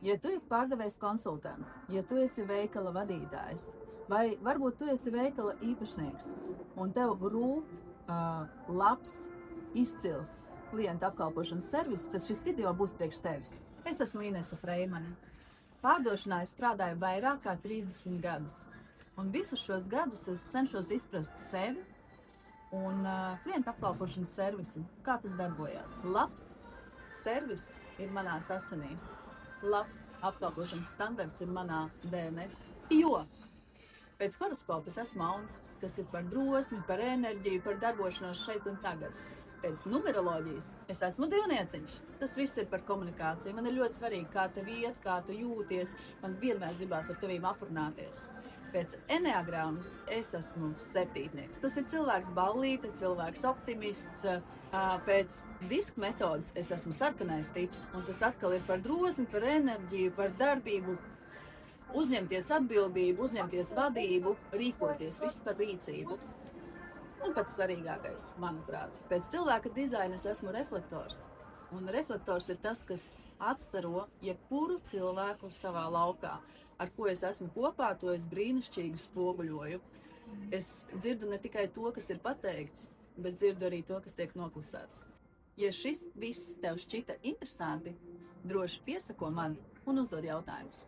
Ja tu esi pārdevējs konsultants, ja tu esi veikala vadītājs, vai varbūt tu esi veikala īpašnieks, un tev rūp labs, izcils klienta apkalpošanas servis, tad šis video būs priekš tevis. Es esmu Inese Freimane. Pārdošanā es strādāju vairāk kā 30 gadus. Un visus šos gadus es cenšos izprast sevi un klienta apkalpošanas servisu, kā tas darbojās. Labs servis ir manās asinīs. Labs apkalpošanas standarts ir manā DNS. Jo pēc horoskopa es esmu auns, kas ir par drosmi, par enerģiju, par darbošanos šeit un tagad. Pēc numeroloģijas es esmu divnieciņš. Tas viss ir par komunikāciju. Man ir ļoti svarīgi, kā tev iet, kā tu jūties. Man vienmēr gribās ar tevīm aprunāties. Pēc eneagrammas es esmu septītnieks. Tas ir cilvēks ballīte, cilvēks optimists. Pēc diska metodas es esmu sarkanais tips. Un tas atkal ir par drosmi, par enerģiju, par darbību. Uzņemties atbildību, uzņemties vadību, rīkoties, viss par rīcību. Un pats svarīgākais, manuprāt, pēc cilvēka dizaina es esmu reflektors. Un reflektors ir tas, kas atstaro jebkuru cilvēku savā laukā. Ar ko es esmu kopā, to es brīnišķīgi spoguļoju. Es dzirdu ne tikai to, kas ir pateikts, bet dzirdu arī to, kas tiek noklusēts. Ja šis viss tev šķita interesanti, droši piesako man un uzdod jautājumus.